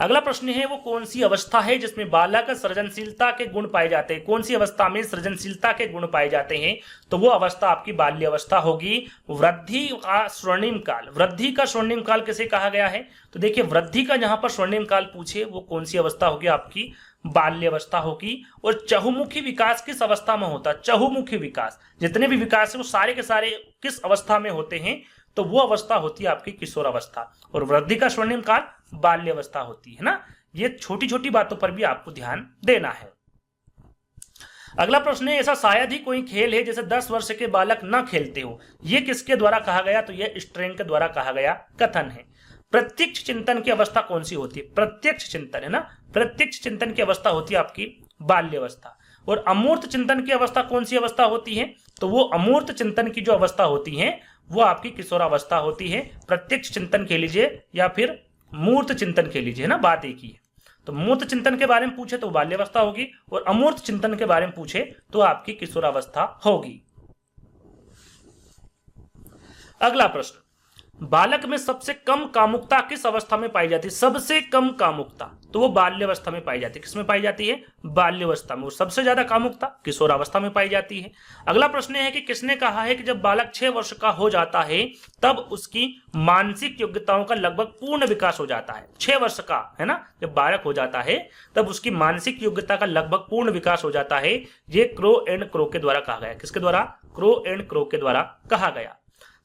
अगला प्रश्न है वो कौन सी अवस्था है जिसमें बालक सृजनशीलता के गुण पाए जाते हैं? कौन सी अवस्था में सृजनशीलता के गुण पाए जाते हैं? तो वो अवस्था आपकी बाल्य अवस्था होगी। वृद्धि का स्वर्णिम काल, वृद्धि का स्वर्णिम काल किसे कहा गया है? तो देखिए वृद्धि का जहां पर स्वर्णिम काल पूछे वो कौन सी अवस्था होगी? आपकी बाल्य अवस्था होगी। और चहुमुखी विकास किस अवस्था में होता है? चहुमुखी विकास, जितने भी विकास है वो सारे के सारे किस अवस्था में होते हैं? तो वो अवस्था होती है आपकी किशोर अवस्था। और वृद्धि का स्वर्णिम काल बाल्य अवस्था होती है ना। ये छोटी छोटी बातों पर भी आपको ध्यान देना है। अगला प्रश्न है ऐसा शायद ही कोई खेल है जिसे 10 वर्ष के बालक न खेलते हो, ये किसके द्वारा कहा गया? तो ये स्ट्रेन के द्वारा कहा गया कथन है। प्रत्यक्ष चिंतन की अवस्था कौन सी होती है? प्रत्यक्ष चिंतन है ना, प्रत्यक्ष चिंतन की अवस्था होती है आपकी बाल्य अवस्था। और अमूर्त चिंतन की अवस्था कौन सी अवस्था होती है? तो वो अमूर्त चिंतन की जो अवस्था होती है वो आपकी किशोरावस्था होती है। प्रत्यक्ष चिंतन के लीजिए या फिर मूर्त चिंतन के लीजिए ना, बात एक ही है। तो मूर्त चिंतन के बारे में पूछे तो बाल्यावस्था होगी, और अमूर्त चिंतन के बारे में पूछे तो आपकी किशोरावस्था होगी। अगला प्रश्न, बालक में सबसे कम कामुकता किस अवस्था में पाई जाती है? सबसे कम कामुकता तो वो बाल्यावस्था में पाई जाती है। किसमें पाई जाती है? बाल्यावस्था में। और सबसे ज्यादा कामुकता किशोरावस्था में पाई जाती है। अगला प्रश्न है कि किसने कहा है कि जब बालक 6 वर्ष का हो जाता है तब उसकी मानसिक योग्यताओं का लगभग पूर्ण विकास हो जाता है? 6 वर्ष का है ना, जब बालक हो जाता है तब उसकी मानसिक योग्यता का लगभग पूर्ण विकास हो जाता है। ये क्रो एंड क्रो के द्वारा कहा गया। किसके द्वारा? क्रो एंड क्रो के द्वारा कहा गया।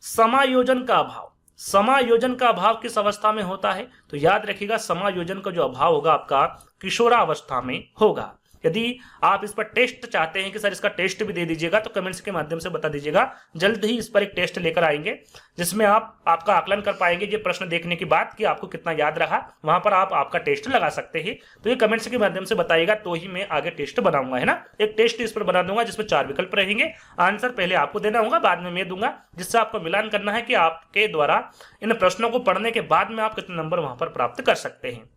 समायोजन का अभाव, समायोजन का अभाव किस अवस्था में होता है? तो याद रखिएगा समायोजन का जो अभाव होगा आपका किशोरावस्था में होगा। यदि आप इस पर टेस्ट चाहते हैं कि सर इसका टेस्ट भी दे दीजिएगा तो कमेंट्स के माध्यम से बता दीजिएगा। जल्द ही इस पर एक टेस्ट लेकर आएंगे जिसमें आप आपका आकलन कर पाएंगे ये प्रश्न देखने के बाद कि आपको कितना याद रहा। वहां पर आप आपका टेस्ट लगा सकते हैं। तो ये कमेंट्स के माध्यम से बताइएगा तो ही मैं आगे टेस्ट बनाऊंगा, है ना। एक टेस्ट इस पर बना दूंगा जिसमें 4 विकल्प रहेंगे। आंसर पहले आपको देना होगा, बाद में मैं दूंगा, जिससे आपको मिलान करना है कि आपके द्वारा इन प्रश्नों को पढ़ने के बाद में आप कितने नंबर वहां पर प्राप्त कर सकते हैं।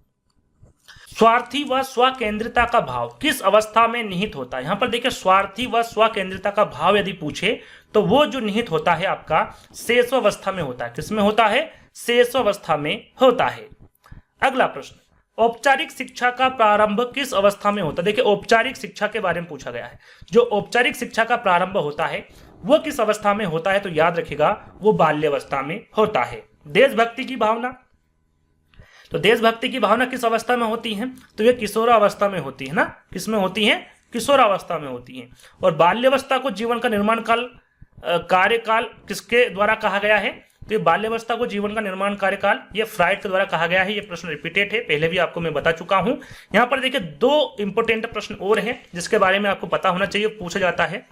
स्वार्थी व स्वकेंद्रिता का भाव किस अवस्था में निहित होता है? यहां पर देखिए स्वार्थी व स्वकेंद्रिता का भाव यदि पूछे तो वो जो निहित होता है आपका शेषावस्था में होता है। किसमें होता है? शेषावस्था में होता है। अगला प्रश्न, औपचारिक शिक्षा का प्रारंभ किस अवस्था में होता है? देखिए औपचारिक शिक्षा के बारे में पूछा गया है। जो औपचारिक शिक्षा का प्रारंभ होता है वो किस अवस्था में होता है? तो याद रखिएगा वो बाल्यावस्था में होता है। देशभक्ति की भावना, तो देशभक्ति की भावना किस अवस्था में होती है? तो ये किशोरावस्था में होती है ना। किसमें होती है? किशोरावस्था में होती है। और बाल्यावस्था को जीवन का निर्माण काल कार्यकाल किसके द्वारा कहा गया है? तो ये बाल्यावस्था को जीवन का निर्माण कार्यकाल ये फ्राइड के द्वारा कहा गया है। ये प्रश्न रिपीटेड है, पहले भी आपको मैं बता चुका हूं। यहाँ पर देखिए 2 इंपोर्टेंट प्रश्न और हैं जिसके बारे में आपको पता होना चाहिए। पूछा जाता है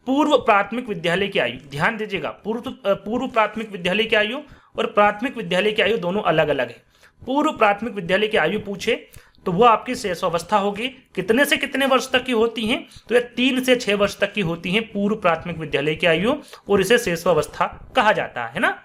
पूर्व प्राथमिक विद्यालय की आयु, ध्यान दीजिएगा, पूर्व प्राथमिक विद्यालय की आयु और प्राथमिक विद्यालय की आयु दोनों अलग अलग है। पूर्व प्राथमिक विद्यालय की आयु पूछे तो वो आपकी शेषावस्था होगी। कितने से कितने वर्ष तक की होती है? तो ये 3 से 6 वर्ष तक की होती है पूर्व प्राथमिक विद्यालय की आयु, और इसे शेषावस्था कहा जाता है ना।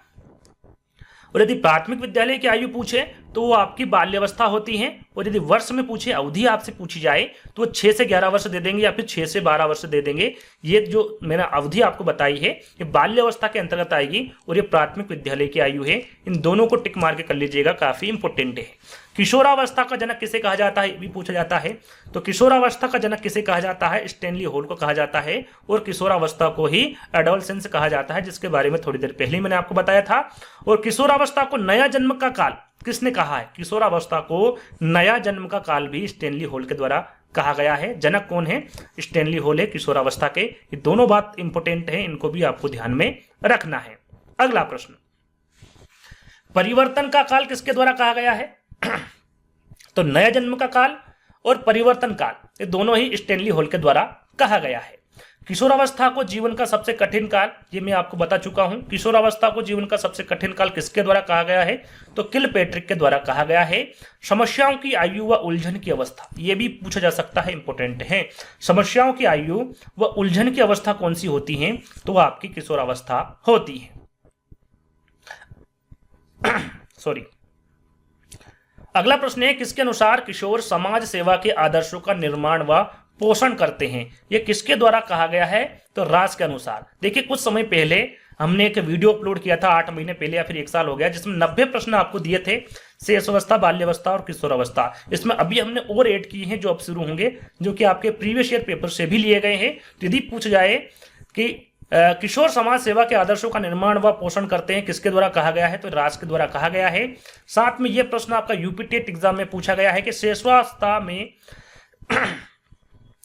और यदि प्राथमिक विद्यालय की आयु पूछे तो वो आपकी बाल्यावस्था होती है। और यदि वर्ष में पूछे, अवधि आपसे पूछी जाए तो वो 6 से 11 वर्ष दे देंगे या फिर 6 से 12 वर्ष दे देंगे। ये जो मैंने अवधि आपको बताई है ये बाल्यावस्था के अंतर्गत आएगी और ये प्राथमिक विद्यालय की आयु है। इन दोनों को टिक मार के कर लीजिएगा, काफी इंपोर्टेंट है। किशोरावस्था का जनक किसे कहा जाता है? भी पूछा जाता है। तो किशोरावस्था का जनक किसे कहा जाता है? स्टैनली हॉल को कहा जाता है। और किशोरावस्था को ही एडोलसेंस कहा जाता है, जिसके बारे में थोड़ी देर पहले मैंने आपको बताया था। और किशोरावस्था को नया जन्म का काल किसने कहा है? किशोरावस्था को नया जन्म का काल भी स्टैनली हॉल के द्वारा कहा गया है। जनक कौन है? स्टैनली हॉल है किशोरावस्था के। ये दोनों बात इंपोर्टेंट है, इनको भी आपको ध्यान में रखना है। अगला प्रश्न, परिवर्तन का काल किसके द्वारा कहा गया है? तो नया जन्म का काल और परिवर्तन काल ये दोनों ही स्टैनली हॉल के द्वारा कहा गया है। किशोरावस्था को जीवन का सबसे कठिन काल, ये मैं आपको बता चुका हूं। किशोरावस्था को जीवन का सबसे कठिन काल किसके द्वारा कहा गया है? तो किलपैट्रिक के द्वारा कहा गया है। समस्याओं की आयु व उलझन की अवस्था, ये भी पूछा जा सकता है, इंपोर्टेंट है। समस्याओं की आयु व उलझन की अवस्था कौन सी होती है? तो आपकी किशोरावस्था होती है। सॉरी। अगला प्रश्न है किसके अनुसार किशोर समाज सेवा के आदर्शों का निर्माण व पोषण करते हैं? यह किसके द्वारा कहा गया है? तो रास के अनुसार। देखिए कुछ समय पहले हमने एक वीडियो अपलोड किया था, 8 महीने पहले या फिर 1 साल हो गया, जिसमें 90 प्रश्न आपको दिए थे। शेषावस्था, बाल्यावस्था और किशोरावस्था। इसमें अभी हमने और ऐड किए हैं जो अब शुरू होंगे, जो कि आपके प्रीवियस ईयर पेपर से भी लिए गए हैं। तो यदि पूछ जाए कि किशोर समाज सेवा के आदर्शों का निर्माण व पोषण करते हैं किसके द्वारा कहा गया है, तो राष्ट्र के द्वारा कहा गया है। साथ में यह प्रश्न आपका यूपी टेट एग्जाम में पूछा गया है कि शेषावस्था में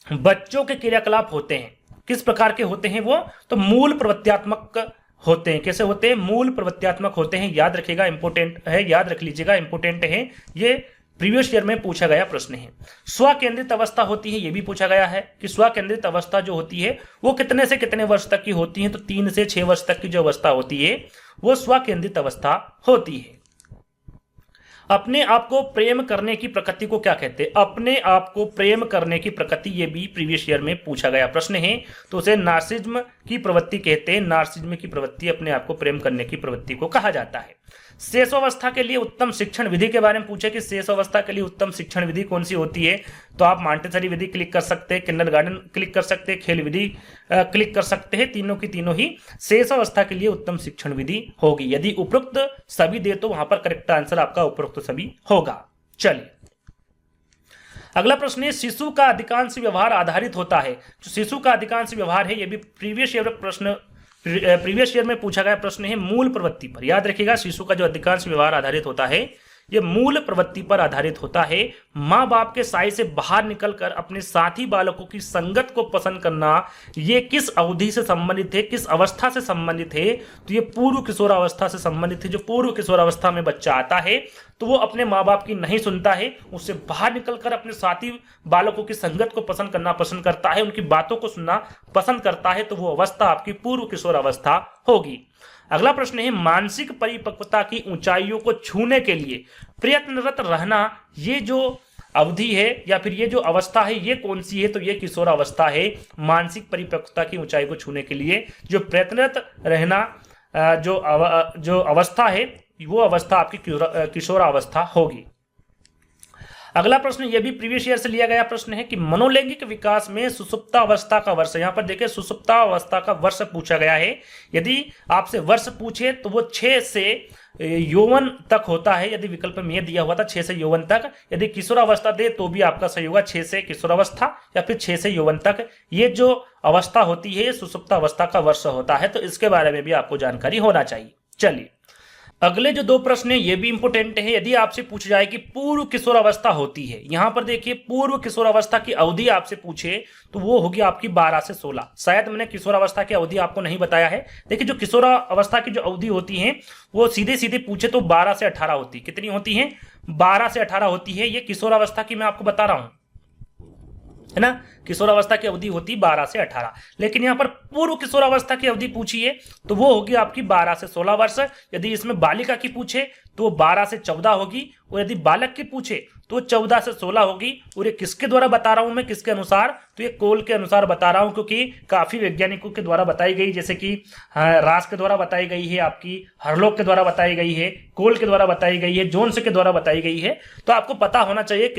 बच्चों के क्रियाकलाप होते हैं, किस प्रकार के होते हैं वो, तो मूल प्रवृत्त्यात्मक होते हैं। कैसे होते हैं, मूल प्रवृत्त्यात्मक होते हैं। याद रखिएगा, इंपोर्टेंट है, याद रख लीजिएगा, इंपोर्टेंट है, ये प्रीवियस ईयर में पूछा गया प्रश्न है। स्व केंद्रित अवस्था होती है, ये भी पूछा गया है कि स्व केंद्रित अवस्था जो होती है वो कितने से कितने वर्ष तक की होती है, तो 3 से 6 वर्ष तक की जो अवस्था होती है वो स्व केंद्रित अवस्था होती है। अपने आप को प्रेम करने की प्रकृति को क्या कहते हैं, अपने आप को प्रेम करने की प्रकृति, ये भी प्रीवियस ईयर में पूछा गया प्रश्न है। तो उसे नार्सिज्म की प्रवृत्ति कहते हैं। नार्सिज्म की प्रवृत्ति, अपने आप को प्रेम करने की प्रवृत्ति को कहा जाता है। शेषावस्था के लिए उत्तम शिक्षण विधि के बारे में पूछे कि शेषावस्था के लिए उत्तम शिक्षण विधि कौन सी होती है, तो आप मॉन्टेसरी विधि क्लिक कर सकते हैं, किंडरगार्टन क्लिक कर सकते हैं, खेल विधि क्लिक कर सकते हैं। तीनों की तीनों ही शेषावस्था के लिए उत्तम शिक्षण विधि होगी। यदि उपरोक्त सभी दे तो वहां पर करेक्ट आंसर आपका उपरोक्त सभी होगा। चलिए अगला प्रश्न है, शिशु का अधिकांश व्यवहार आधारित होता है। जो शिशु का अधिकांश व्यवहार है, यह भी प्रीवियस ईयर में पूछा गया प्रश्न है मूल प्रवृत्ति पर। याद रखिएगा, शिशु का जो अधिकांश व्यवहार आधारित होता है यह मूल प्रवृत्ति पर आधारित होता है। माँ बाप के साय से बाहर निकलकर अपने साथी बालकों की संगत को पसंद करना, ये किस अवधि से संबंधित है, किस अवस्था से संबंधित है, तो ये पूर्व किशोरावस्था से संबंधित है। जो पूर्व किशोरावस्था में बच्चा आता है तो वो अपने माँ बाप की नहीं सुनता है, उससे बाहर निकलकर अपने साथी बालकों की संगत को पसंद करना पसंद करता है, उनकी बातों को सुनना पसंद करता है, तो वो अवस्था आपकी पूर्व किशोरावस्था होगी। अगला प्रश्न है, मानसिक परिपक्वता की ऊंचाइयों को छूने के लिए प्रयत्नरत रहना, ये जो अवधि है या फिर ये जो अवस्था है ये कौन सी है, तो ये किशोरावस्था है। मानसिक परिपक्वता की ऊंचाई को छूने के लिए जो प्रयत्नरत रहना जो अवस्था है वो अवस्था आपकी किशोरावस्था होगी। अगला प्रश्न यह भी प्रीवियस ईयर से लिया गया प्रश्न है कि मनोलैंगिक विकास में सुसुप्तावस्था का वर्ष, यहां पर देखिए सुसुप्तावस्था का वर्ष पूछा गया है। यदि आपसे वर्ष पूछे तो वो 6 से यौवन तक होता है। यदि विकल्प में यह दिया हुआ था 6 से यौवन तक, यदि किशोरावस्था दे तो भी आपका सही होगा 6 से किशोरावस्था या फिर 6 से यौवन तक। ये जो अवस्था होती है सुसुप्तावस्था का वर्ष होता है, तो इसके बारे में भी आपको जानकारी होना चाहिए। चलिए अगले जो 2 प्रश्न है ये भी इंपोर्टेंट है। यदि आपसे पूछ जाए कि पूर्व किशोरावस्था होती है, यहां पर देखिए पूर्व किशोरावस्था की अवधि आपसे पूछे तो वो होगी आपकी 12 से 16। शायद मैंने किशोरावस्था की अवधि आपको नहीं बताया है। देखिए जो किशोरावस्था की जो अवधि होती है वो सीधे सीधे पूछे तो 12 से 18 होती। कितनी होती है, 12 से 18 होती है। ये किशोरावस्था की मैं आपको बता रहा हूं, है ना। किशोरावस्था की अवधि होती 12 से 18, लेकिन यहां पर पूर्व किशोरावस्था की अवधि पूछी है तो वो होगी आपकी 12 से 16 वर्ष। यदि इसमें बालिका की पूछे तो वो 12 से 14 होगी, और यदि बालक की पूछे तो 14 से 16 होगी। और ये किसके द्वारा बता रहा हूं मैं, किसके अनुसार, तो ये कोल के अनुसार बता रहा हूं, क्योंकि काफी वैज्ञानिकों के द्वारा बताई गई, जैसे कि रास के द्वारा बताई गई है, आपकी हरलोक के द्वारा बताई गई है, कोल के द्वारा बताई गई है, जोन्स के द्वारा बताई गई है। तो आपको पता होना चाहिए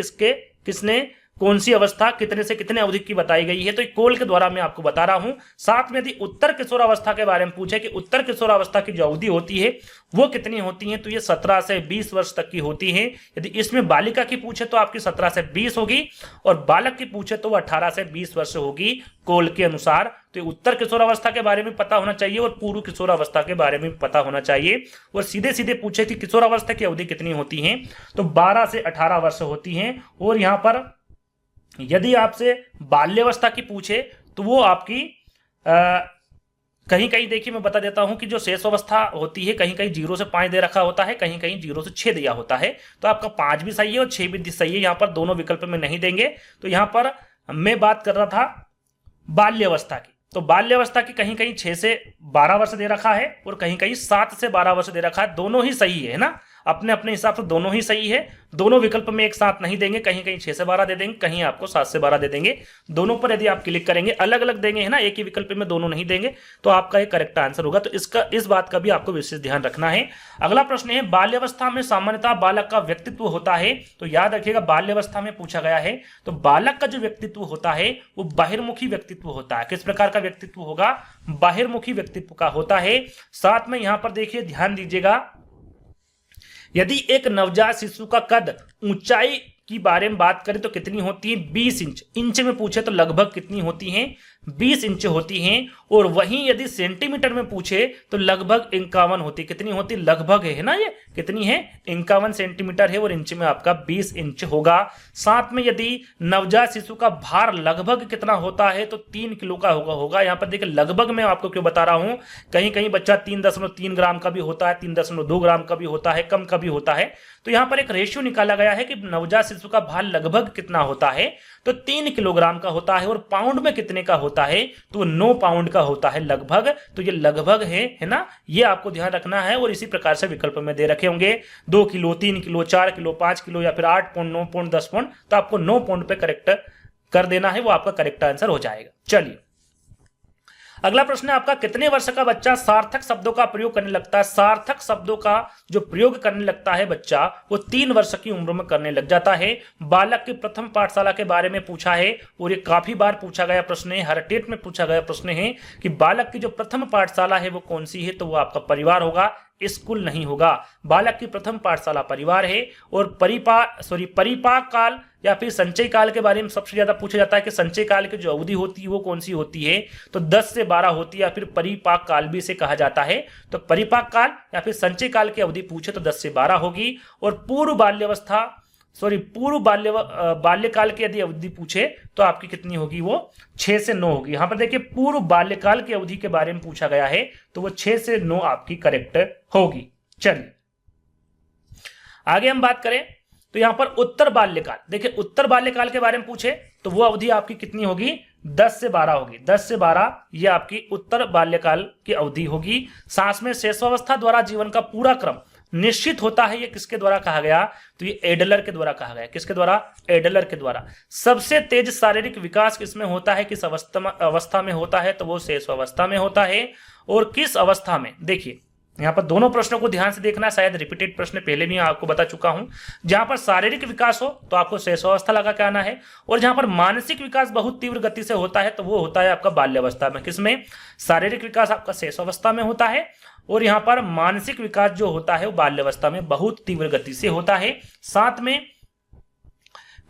किसने कौन सी अवस्था कितने से कितने अवधि की बताई गई है, तो कोल के द्वारा मैं आपको बता रहा हूं। साथ में यदि उत्तर किशोरावस्था के बारे में पूछे कि उत्तर किशोरावस्था की जो अवधि होती है वो कितनी होती है, तो ये 17 से 20 वर्ष तक की होती है। यदि इसमें बालिका की पूछे तो आपकी 17 से 20 होगी, और बालक की पूछे तो वो 18 से 20 वर्ष होगी कोल के अनुसार। तो उत्तर किशोरावस्था के बारे में पता होना चाहिए और पूर्व किशोरावस्था के बारे में पता होना चाहिए। और सीधे सीधे पूछे कि किशोरावस्था की अवधि कितनी होती है, तो 12 से 18 वर्ष होती है। और यहां पर यदि आपसे बाल्यावस्था की पूछे तो वो आपकी कहीं कहीं देखिए मैं बता देता हूं कि जो शेष अवस्था होती है कहीं कहीं 0 से 5 दे रखा होता है, कहीं कहीं 0 से 6 दिया होता है। तो आपका 5 भी सही है और 6 भी सही है, यहाँ पर दोनों विकल्प में नहीं देंगे। तो यहाँ पर मैं बात कर रहा था बाल्यावस्था की, तो बाल्यावस्था की कहीं कहीं 6 से 12 वर्ष दे रखा है और कहीं कहीं 7 से 12 वर्ष दे रखा है। दोनों ही सही है ना, अपने अपने हिसाब से दोनों ही सही है। दोनों विकल्प में एक साथ नहीं देंगे, कहीं कहीं 6 से 12 दे देंगे, कहीं आपको 7 से 12 दे देंगे। दोनों पर यदि आप क्लिक करेंगे अलग अलग देंगे, है ना, एक ही विकल्प में दोनों नहीं देंगे, तो आपका एक करेक्ट आंसर होगा। तो इस बात का भी आपको विशेष ध्यान रखना है। अगला प्रश्न है, बाल्यावस्था में सामान्यतः बालक का व्यक्तित्व होता है। तो याद रखिएगा बाल्यावस्था में पूछा गया है, तो बालक का जो व्यक्तित्व होता है वो बहिर्मुखी व्यक्तित्व होता है। किस प्रकार का व्यक्तित्व होगा, बहिर्मुखी व्यक्तित्व का होता है। साथ में यहां पर देखिए ध्यान दीजिएगा, यदि एक नवजात शिशु का कद ऊंचाई की बारे में बात करें तो कितनी होती है 20 इंच। इंच में पूछे तो लगभग कितनी होती हैं 20 इंच होती हैं। और वहीं यदि सेंटीमीटर में पूछे तो लगभग 51 होती है। कितनी होती लगभग है ना, ये कितनी है 51 सेंटीमीटर है और इंच में आपका 20 इंच होगा। साथ में यदि नवजात शिशु का भार लगभग कितना होता है तो 3 किलो का होगा। यहाँ पर देखिए लगभग मैं आपको क्यों बता रहा हूं, कहीं कहीं बच्चा 3.3 ग्राम का भी होता है, 3.2 ग्राम का भी होता है, कम का भी होता है। तो यहाँ पर एक रेशियो निकाला गया है कि नवजात शिशु का भार लगभग कितना होता है तो 3 किलोग्राम का होता है। और पाउंड में कितने का होता है तो 9 पाउंड का होता है लगभग। तो ये लगभग है ना, ये आपको ध्यान रखना है। और इसी प्रकार से विकल्प में दे रखे होंगे 2 किलो, 3 किलो, 4 किलो, 5 किलो या फिर 8 पाउंड, 9 पाउंड, 10 पाउंड। तो आपको 9 पाउंड पे करेक्ट कर देना है, वो आपका करेक्ट आंसर हो जाएगा। चलिए अगला प्रश्न है आपका, कितने वर्ष का बच्चा सार्थक शब्दों का प्रयोग करने लगता है। सार्थक शब्दों का जो प्रयोग करने लगता है बच्चा वो 3 वर्ष की उम्र में करने लग जाता है। बालक की प्रथम पाठशाला के बारे में पूछा है और ये काफी बार पूछा गया प्रश्न है, हर टेट में पूछा गया प्रश्न है कि बालक की जो प्रथम पाठशाला है वो कौन सी है, तो वो आपका परिवार होगा, स्कूल नहीं होगा। बालक की प्रथम पाठशाला परिवार है। और परिपाक काल या फिर संचय काल के बारे में सबसे ज्यादा पूछा जाता है कि संचय काल की जो अवधि होती है वो कौन सी होती है, तो 10 से 12 होती है या फिर परिपाक काल भी इसे कहा जाता है। तो परिपाक काल या फिर संचय काल की अवधि पूछे तो 10 से 12 होगी। और पूर्व बाल्यकाल की यदि अवधि पूछे तो आपकी कितनी होगी, वो 6 से 9 होगी। यहां पर देखिए पूर्व बाल्यकाल की अवधि के बारे में पूछा गया है तो वो 6 से 9 आपकी करेक्ट होगी। चलिए आगे हम बात करें तो यहां पर उत्तर बाल्यकाल, देखिए उत्तर बाल्यकाल के बारे में पूछे तो वो अवधि आपकी कितनी होगी 10 से 12 होगी। 10 से 12 ये आपकी उत्तर बाल्यकाल की अवधि होगी। साथ में शैशवावस्था द्वारा जीवन का पूरा क्रम निश्चित होता है, ये किसके द्वारा कहा गया, तो ये एडलर के द्वारा कहा गया। किसके द्वारा, एडलर के द्वारा। सबसे तेज शारीरिक विकास किसमें होता है, किस अवस्था में होता है, तो वो शैशवावस्था में होता है। और किस अवस्था में, देखिए यहां पर दोनों प्रश्नों को ध्यान से देखना, शायद रिपीटेड प्रश्न पहले भी आपको बता चुका हूं। जहां पर शारीरिक विकास हो तो आपको शैशवावस्था लगा के आना है। और जहां पर मानसिक विकास बहुत तीव्र गति से होता है तो वो होता है आपका बाल्यावस्था में। किसमें, शारीरिक विकास आपका शैशवावस्था में होता है और यहां पर मानसिक विकास जो होता है वो बाल्यावस्था में बहुत तीव्र गति से होता है। साथ में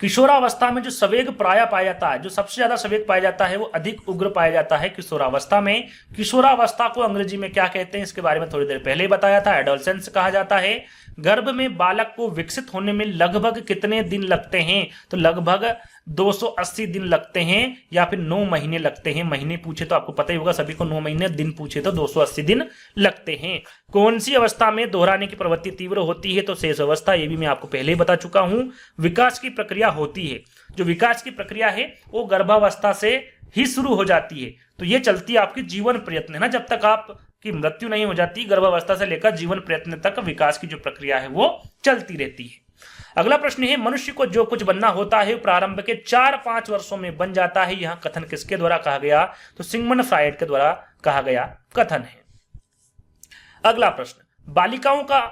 किशोरावस्था में जो संवेग प्राय पाया जाता है, जो सबसे ज्यादा संवेग पाया जाता है वो अधिक उग्र पाया जाता है किशोरावस्था में। किशोरावस्था को अंग्रेजी में क्या कहते हैं, इसके बारे में थोड़ी देर पहले ही बताया था, एडोलसेंस कहा जाता है। गर्भ में बालक को विकसित होने में लगभग कितने दिन लगते हैं, तो लगभग 280 दिन लगते हैं या फिर 9 महीने लगते हैं। महीने पूछे तो आपको पता ही होगा सभी को 9 महीने, दिन पूछे तो 280 दिन लगते हैं। कौन सी अवस्था में दोहराने की प्रवृत्ति तीव्र होती है, तो शेष अवस्था, ये भी मैं आपको पहले ही बता चुका हूं। विकास की प्रक्रिया होती है, जो विकास की प्रक्रिया है वो गर्भावस्था से ही शुरू हो जाती है। तो ये चलती है आपकी जीवन प्रयत्न है ना, जब तक आपकी मृत्यु नहीं हो जाती, गर्भावस्था से लेकर जीवन प्रयत्न तक विकास की जो प्रक्रिया है वो चलती रहती है। अगला प्रश्न है, मनुष्य को जो कुछ बनना होता है प्रारंभ के 4-5 वर्षों में बन जाता है। यहां कथन किसके द्वारा कहा गया, तो सिगमंड फ्रायड के द्वारा कहा गया कथन है। अगला प्रश्न, बालिकाओं का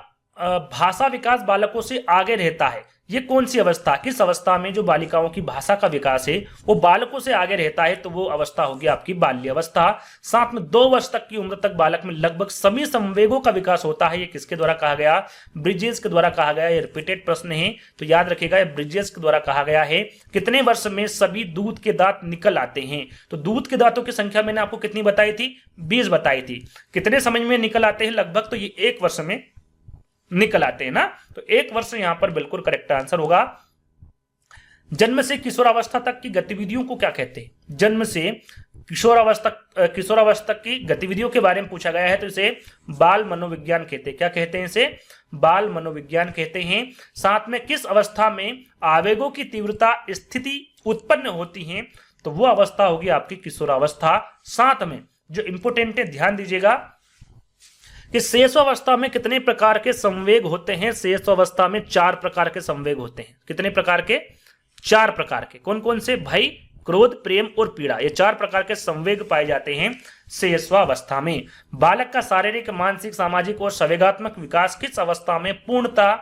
भाषा विकास बालकों से आगे रहता है, ये कौन सी अवस्था, किस अवस्था में जो बालिकाओं की भाषा का विकास है वो बालकों से आगे रहता है, तो वो अवस्था होगी आपकी बाल्यावस्था। साथ में 2 वर्ष तक की उम्र तक बालक में लगभग सभी संवेगों का विकास होता है। ये किसके द्वारा कहा गया, ब्रिजेस के द्वारा कहा गया। ये रिपीटेड प्रश्न है तो याद रखिएगा, ये ब्रिजेस के द्वारा कहा गया है। कितने वर्ष में सभी दूध के दांत निकल आते हैं, तो दूध के दांतों की संख्या मैंने आपको कितनी बताई थी, 20 बताई थी। कितने समय में निकल आते हैं लगभग, तो ये 1 वर्ष में निकल आते हैं ना, तो 1 वर्ष यहां पर बिल्कुल करेक्ट आंसर होगा। जन्म से किशोरावस्था तक की गतिविधियों को क्या कहते हैं, जन्म से किशोरावस्था की गतिविधियों के बारे में पूछा गया है तो इसे बाल मनोविज्ञान कहते हैं। क्या कहते हैं इसे, बाल मनोविज्ञान कहते हैं। साथ में किस अवस्था में आवेगों की तीव्रता स्थिति उत्पन्न होती है, तो वो अवस्था होगी आपकी किशोरावस्था। साथ में जो इंपोर्टेंट है ध्यान दीजिएगा कि शैशवावस्था में कितने प्रकार के संवेग होते हैं, शैशवावस्था में 4 प्रकार के संवेग होते हैं। कितने प्रकार के, 4 प्रकार के। कौन कौन से, भय, क्रोध, प्रेम और पीड़ा, ये 4 प्रकार के संवेग पाए जाते हैं शैशवावस्था में। बालक का शारीरिक, मानसिक, सामाजिक और संवेगात्मक विकास किस अवस्था में पूर्णता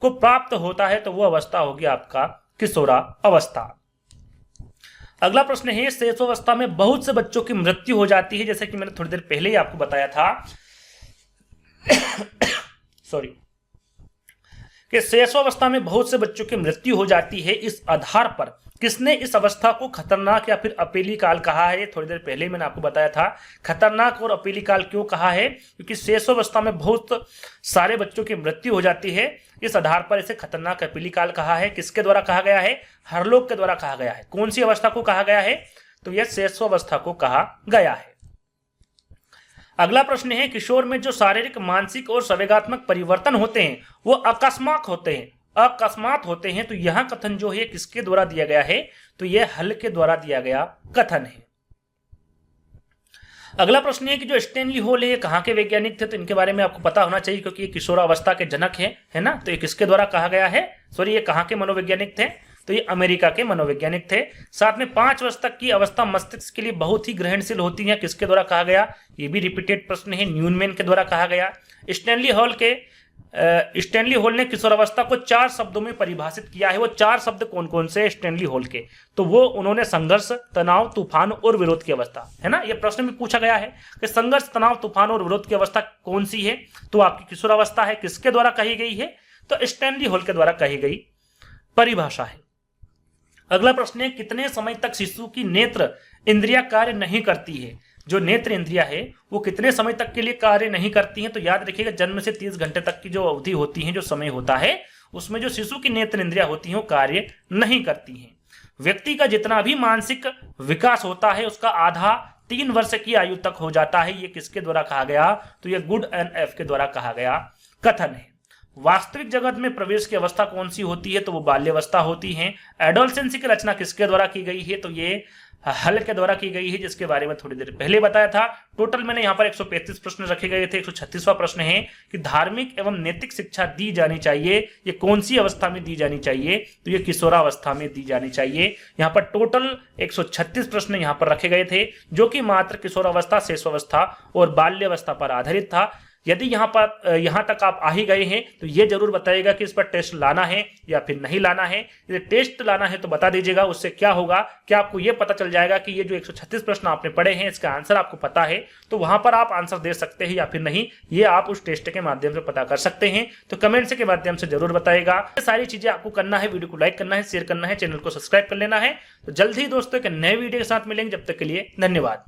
को प्राप्त होता है, तो वो अवस्था होगी आपका किशोरावस्था। अगला प्रश्न है, शैशवावस्था में बहुत से बच्चों की मृत्यु हो जाती है, जैसे कि मैंने थोड़ी देर पहले ही आपको बताया था सॉरी। कि शैशवावस्था में बहुत से बच्चों की मृत्यु हो जाती है, इस आधार पर किसने इस अवस्था को खतरनाक या फिर अपेली काल कहा है? थोड़ी देर पहले मैंने आपको बताया था। खतरनाक और अपेली काल क्यों कहा है? क्योंकि शैशवावस्था में बहुत सारे बच्चों की मृत्यु हो जाती है, इस आधार पर इसे खतरनाक अपेली काल कहा है। किसके द्वारा कहा गया है? हरलोक के द्वारा कहा गया है। कौन सी अवस्था को कहा गया है? तो यह शैशवावस्था को कहा गया है। अगला प्रश्न है, किशोर में जो शारीरिक, मानसिक और संवेगात्मक परिवर्तन होते हैं वो अकस्मात होते हैं। तो यह कथन जो है किसके द्वारा दिया गया है? तो यह हल के द्वारा दिया गया कथन है। अगला प्रश्न है कि जो स्टैनली हॉल है कहाँ के वैज्ञानिक थे? तो इनके बारे में आपको पता होना चाहिए क्योंकि ये किशोरावस्था के जनक है ना। तो ये किसके द्वारा कहा गया है? सॉरी, ये कहाँ के मनोवैज्ञानिक थे? तो ये अमेरिका के मनोवैज्ञानिक थे। साथ में 5 वर्ष तक की अवस्था मस्तिष्क के लिए बहुत ही ग्रहणशील होती है, किसके द्वारा कहा गया? ये भी रिपीटेड प्रश्न है, न्यूनमैन के द्वारा कहा गया। स्टैनली हॉल ने किशोरावस्था को 4 शब्दों में परिभाषित किया है। वो 4 शब्द कौन कौन से स्टैनली हॉल के? तो वो उन्होंने संघर्ष, तनाव, तूफान और विरोध की अवस्था, है ना। ये प्रश्न भी पूछा गया है कि संघर्ष, तनाव, तूफान और विरोध की अवस्था कौन सी है? तो आपकी किशोरावस्था है। किसके द्वारा कही गई है? तो स्टैनली हॉल के द्वारा कही गई परिभाषा है। अगला प्रश्न है, कितने समय तक शिशु की नेत्र इंद्रिया कार्य नहीं करती है? जो नेत्र इंद्रिया है वो कितने समय तक के लिए कार्य नहीं करती है? तो याद रखिएगा, जन्म से 30 घंटे तक की जो अवधि होती है, जो समय होता है, उसमें जो शिशु की नेत्र इंद्रिया होती है वो कार्य नहीं करती हैं। व्यक्ति का जितना भी मानसिक विकास होता है उसका आधा 3 वर्ष की आयु तक हो जाता है। ये किसके द्वारा कहा गया? तो ये गुड एंड एफ के द्वारा कहा गया कथन है। वास्तविक जगत में प्रवेश की अवस्था कौन सी होती है? तो वो बाल्यावस्था होती है। एडोलसेंसी की रचना किसके द्वारा की गई है? तो ये हल के द्वारा की गई है, जिसके बारे में थोड़ी देर पहले बताया था। टोटल मैंने यहाँ पर 135 प्रश्न रखे गए थे। 136वां प्रश्न है कि धार्मिक एवं नैतिक शिक्षा दी जानी चाहिए, ये कौन सी अवस्था में दी जानी चाहिए? तो ये किशोरावस्था में दी जानी चाहिए। यहाँ पर टोटल 136 प्रश्न यहाँ पर रखे गए थे, जो कि मात्र किशोरावस्था, शैशवावस्था और बाल्यावस्था पर आधारित था। यदि यहाँ तक आप आ ही गए हैं तो ये जरूर बताइएगा कि इस पर टेस्ट लाना है या फिर नहीं लाना है। यदि टेस्ट लाना है तो बता दीजिएगा। उससे क्या होगा कि आपको ये पता चल जाएगा कि ये जो 136 प्रश्न आपने पढ़े हैं इसका आंसर आपको पता है, तो वहां पर आप आंसर दे सकते हैं या फिर नहीं, ये आप उस टेस्ट के माध्यम से पता कर सकते हैं। तो कमेंट्स के माध्यम से जरूर बताइएगा। ये सारी चीजें आपको करना है, वीडियो को लाइक करना है, शेयर करना है, चैनल को सब्सक्राइब कर लेना है। तो जल्द ही दोस्तों एक नए वीडियो के साथ मिलेंगे। जब तक के लिए धन्यवाद।